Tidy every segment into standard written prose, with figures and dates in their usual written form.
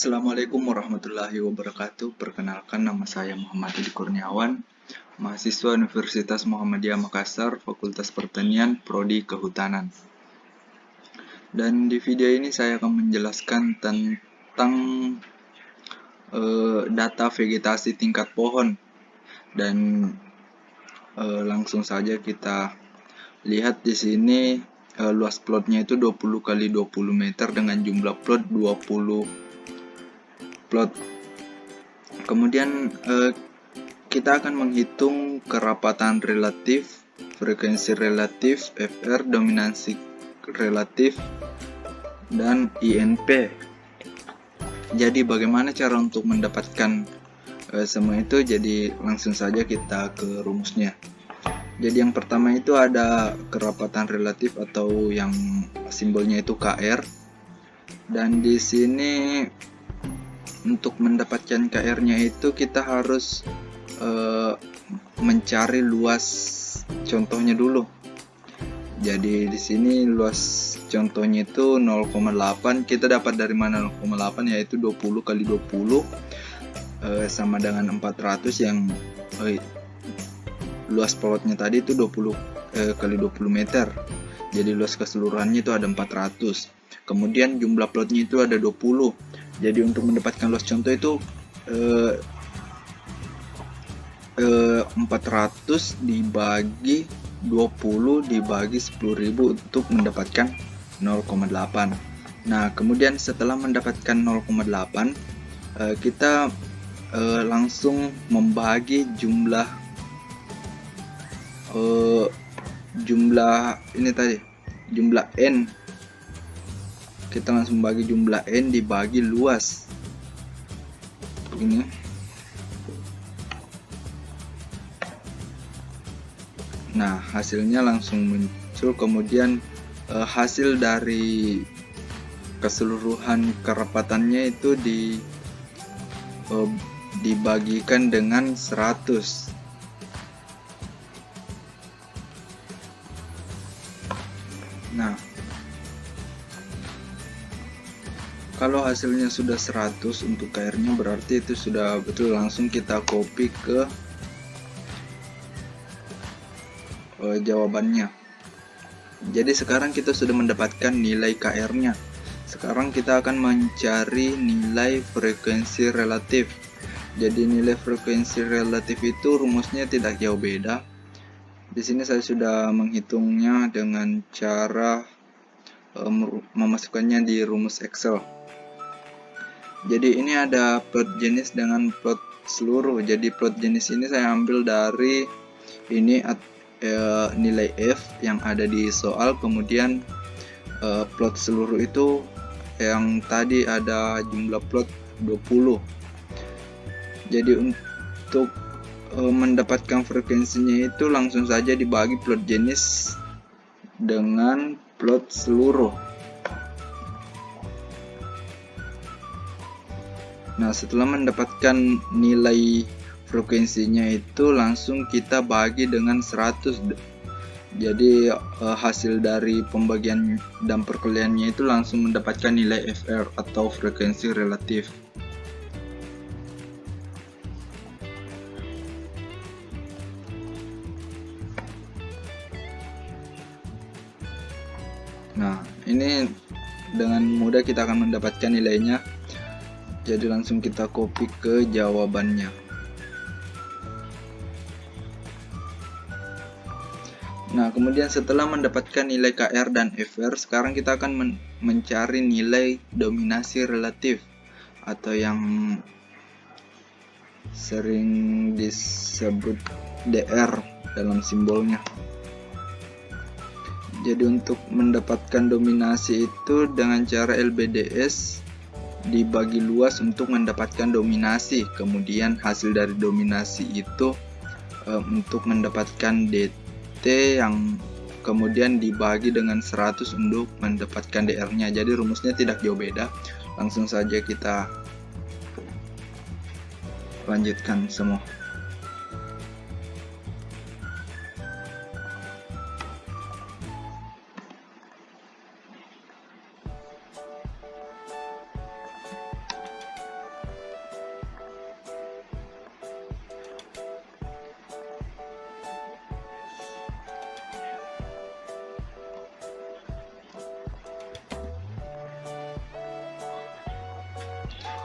Assalamualaikum warahmatullahi wabarakatuh. Perkenalkan, nama saya Muhammad Edi Kurniawan, mahasiswa Universitas Muhammadiyah Makassar, Fakultas Pertanian, Prodi Kehutanan. Dan di video ini saya akan menjelaskan tentang data vegetasi tingkat pohon. Dan langsung saja kita lihat di sini luas plotnya itu 20 kali 20 meter dengan jumlah plot 20 plot. Kemudian kita akan menghitung kerapatan relatif, frekuensi relatif, FR, dominansi relatif, dan INP. Jadi bagaimana cara untuk mendapatkan semua itu? Jadi langsung saja kita ke rumusnya. Jadi yang pertama itu ada kerapatan relatif atau yang simbolnya itu KR. Dan di sini untuk mendapatkan KR-nya itu kita harus mencari luas contohnya dulu. Jadi di sini luas contohnya itu 0,8. Kita dapat dari mana 0,8, yaitu 20 kali 20 sama dengan 400, yang luas plotnya tadi itu 20 kali 20 meter. Jadi luas keseluruhannya itu ada 400. Kemudian jumlah plotnya itu ada 20. Jadi untuk mendapatkan luas contoh itu 400 dibagi 20 dibagi 10.000 untuk mendapatkan 0,8. Nah, kemudian setelah mendapatkan 0,8, kita langsung membagi jumlah ini tadi, jumlah N. Kita langsung bagi jumlah N dibagi luas ini. Nah, hasilnya langsung muncul. Kemudian hasil dari keseluruhan kerapatannya itu dibagikan dengan 100. Nah, kalau hasilnya sudah 100 untuk KR-nya, berarti itu sudah betul. Langsung kita copy ke jawabannya. Jadi sekarang kita sudah mendapatkan nilai KR-nya. Sekarang kita akan mencari nilai frekuensi relatif. Jadi nilai frekuensi relatif itu rumusnya tidak jauh beda. Di sini saya sudah menghitungnya dengan cara memasukkannya di rumus Excel. Jadi ini ada plot jenis dengan plot seluruh. Jadi plot jenis ini saya ambil dari ini nilai F yang ada di soal. Kemudian plot seluruh itu yang tadi ada jumlah plot 20. Jadi untuk mendapatkan frekuensinya itu langsung saja dibagi plot jenis dengan plot seluruh. Nah, setelah mendapatkan nilai frekuensinya itu langsung kita bagi dengan 100. Jadi hasil dari pembagian dan perkaliannya itu langsung mendapatkan nilai FR atau frekuensi relatif. Nah, ini dengan mudah kita akan mendapatkan nilainya. Jadi langsung kita copy ke jawabannya. Nah, kemudian setelah mendapatkan nilai KR dan FR, sekarang kita akan mencari nilai dominasi relatif atau yang sering disebut DR dalam simbolnya. Jadi untuk mendapatkan dominasi itu dengan cara LBDS dibagi luas untuk mendapatkan dominasi. Kemudian hasil dari dominasi itu untuk mendapatkan DT yang kemudian dibagi dengan 100 untuk mendapatkan DR-nya. Jadi rumusnya tidak jauh beda. Langsung saja kita lanjutkan semua.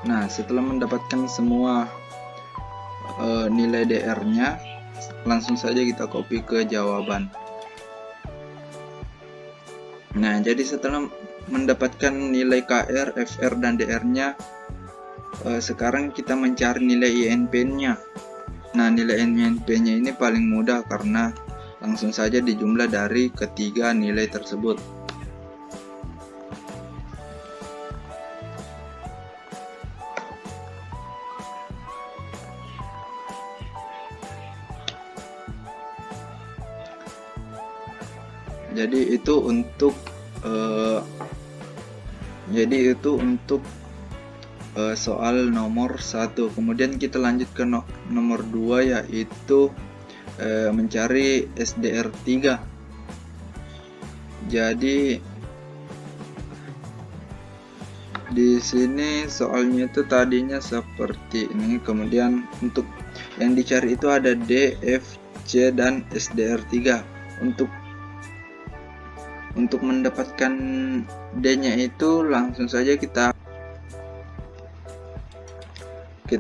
Nah, setelah mendapatkan semua nilai DR-nya, langsung saja kita copy ke jawaban. Nah, jadi setelah mendapatkan nilai KR, FR, dan DR-nya, sekarang kita mencari nilai INP-nya. Nah, nilai INP-nya ini paling mudah karena langsung saja dijumlah dari ketiga nilai tersebut. Jadi itu untuk soal nomor 1. Kemudian kita lanjut ke nomor 2, yaitu mencari SDR 3. Jadi di sini soalnya itu tadinya seperti ini, kemudian untuk yang dicari itu ada D, F, C, dan SDR 3. Untuk mendapatkan D-nya itu langsung saja kita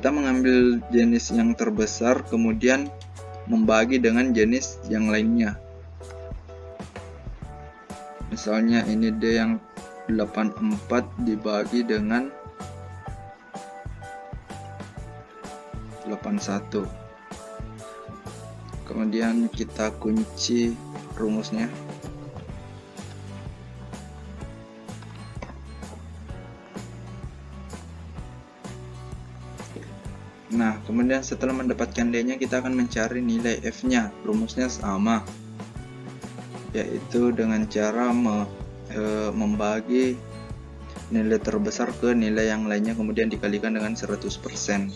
mengambil jenis yang terbesar, kemudian membagi dengan jenis yang lainnya. Misalnya ini D yang 84 dibagi dengan 81. Kemudian kita kunci rumusnya. Nah, kemudian setelah mendapatkan D-nya, kita akan mencari nilai F-nya. Rumusnya sama, yaitu dengan cara membagi nilai terbesar ke nilai yang lainnya, kemudian dikalikan dengan 100%.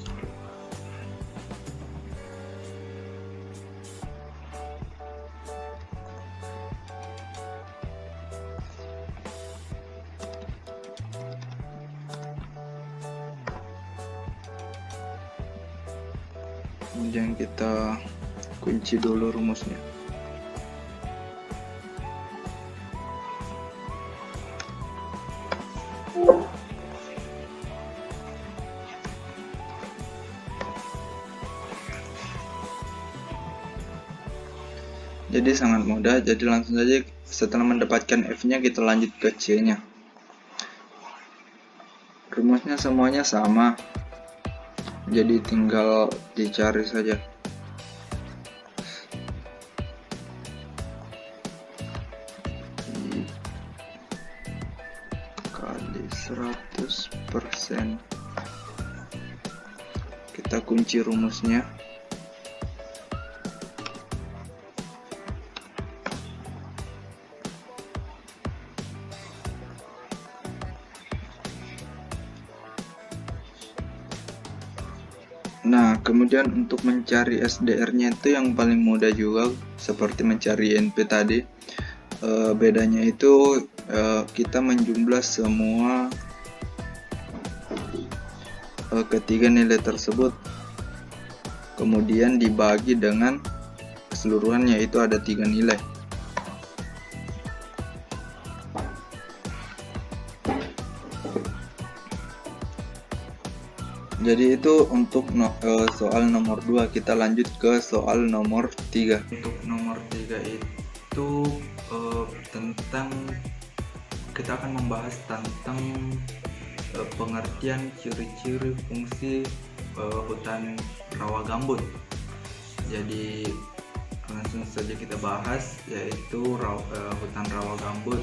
Kemudian kita kunci dulu rumusnya. Jadi sangat mudah, jadi langsung saja setelah mendapatkan F-nya kita lanjut ke C-nya. Rumusnya semuanya sama, jadi tinggal dicari saja. Kali 100%. Kita kunci rumusnya. Nah, kemudian untuk mencari SDR-nya itu yang paling mudah juga, seperti mencari INP tadi. Bedanya itu kita menjumlah semua ketiga nilai tersebut, kemudian dibagi dengan keseluruhan, yaitu ada 3 nilai. Jadi itu untuk soal nomor 2. Kita lanjut ke soal nomor 3. Untuk nomor 3 itu tentang, kita akan membahas tentang pengertian ciri-ciri fungsi hutan rawa gambut. Jadi langsung saja kita bahas, yaitu hutan rawa gambut.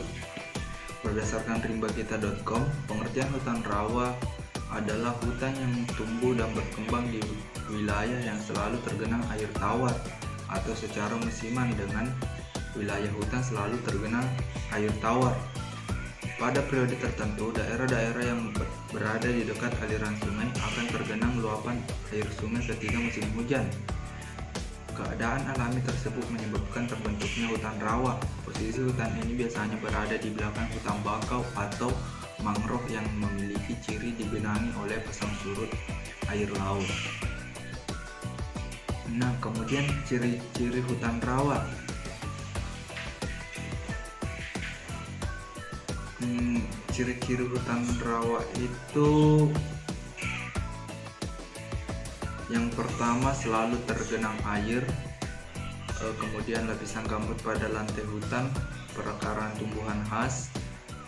Berdasarkan rimbakita.com, pengertian hutan rawa adalah hutan yang tumbuh dan berkembang di wilayah yang selalu tergenang air tawar, atau secara musiman dengan wilayah hutan selalu tergenang air tawar. Pada periode tertentu, daerah-daerah yang berada di dekat aliran sungai akan tergenang luapan air sungai ketika musim hujan. Keadaan alami tersebut menyebabkan terbentuknya hutan rawa. Posisi hutan ini biasanya berada di belakang hutan bakau atau mangrove yang memiliki ciri digenangi oleh pasang surut air laut. Nah, kemudian ciri-ciri hutan rawa. Ciri-ciri hutan rawa itu Yang pertama, selalu tergenang air. Kemudian lapisan gambut pada lantai hutan, perakaran tumbuhan khas,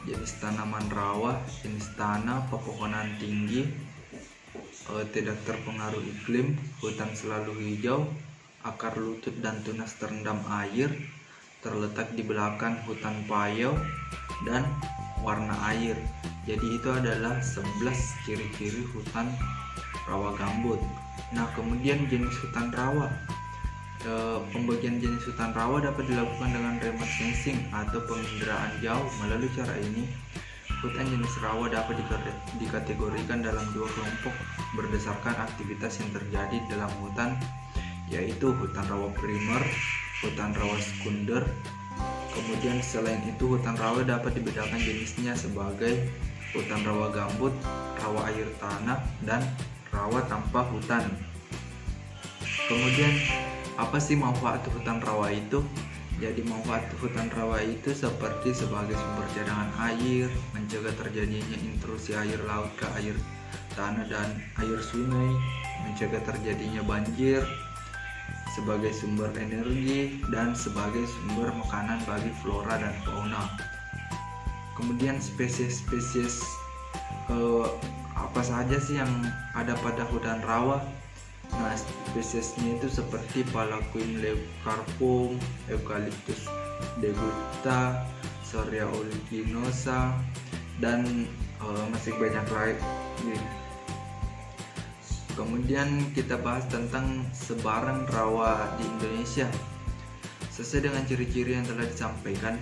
jenis tanaman rawa, jenis tanah, pepohonan tinggi, tidak terpengaruh iklim, hutan selalu hijau, akar lutut dan tunas terendam air, terletak di belakang hutan payau, dan warna air. Jadi itu adalah 11 ciri-ciri hutan rawa gambut. Nah, kemudian jenis hutan rawa. Pembagian jenis hutan rawa dapat dilakukan dengan remote sensing atau penginderaan jauh. Melalui cara ini, hutan jenis rawa dapat dikategorikan dalam 2 kelompok berdasarkan aktivitas yang terjadi dalam hutan, yaitu hutan rawa primer, hutan rawa sekunder. Kemudian selain itu, hutan rawa dapat dibedakan jenisnya sebagai hutan rawa gambut, rawa air tanah, dan rawa tanpa hutan. Kemudian apa sih manfaat hutan rawa itu? Jadi manfaat hutan rawa itu seperti sebagai sumber cadangan air, mencegah terjadinya intrusi air laut ke air tanah dan air sungai, mencegah terjadinya banjir, sebagai sumber energi, dan sebagai sumber makanan bagi flora dan fauna. Kemudian spesies-spesies apa saja sih yang ada pada hutan rawa? Nah, spesiesnya itu seperti Palaquin leucarpum, Eucalyptus degusta, Soria oliginosa, dan masih banyak lagi. Kemudian kita bahas tentang sebaran rawa di Indonesia. Sesuai dengan ciri-ciri yang telah disampaikan,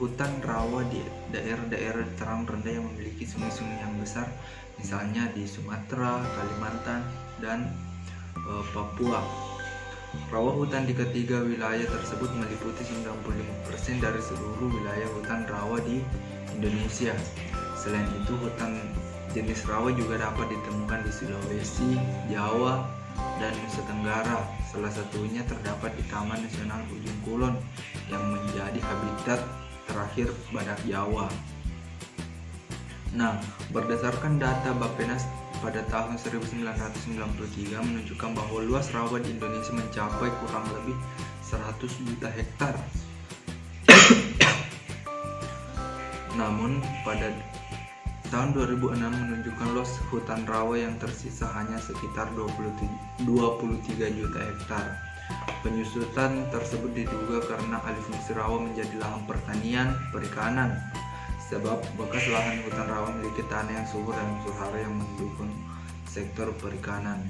hutan rawa di daerah-daerah terang rendah yang memiliki sungai-sungai yang besar, misalnya di Sumatera, Kalimantan, dan Papua. Rawa hutan di ketiga wilayah tersebut meliputi 95% dari seluruh wilayah hutan rawa di Indonesia. Selain itu, hutan jenis rawa juga dapat ditemukan di Sulawesi, Jawa, dan Nusa Tenggara. Salah satunya terdapat di Taman Nasional Ujung Kulon yang menjadi habitat terakhir badak Jawa. Nah, berdasarkan data Bappenas pada tahun 1993 menunjukkan bahwa luas rawa di Indonesia mencapai kurang lebih 100 juta hektar. Namun pada tahun 2006 menunjukkan luas hutan rawa yang tersisa hanya sekitar 23 juta hektar. Penyusutan tersebut diduga karena alih fungsi rawa menjadi lahan pertanian, perikanan. Sebab bekas lahan hutan rawa memiliki tanah yang subur dan unsur hara yang mendukung sektor perikanan.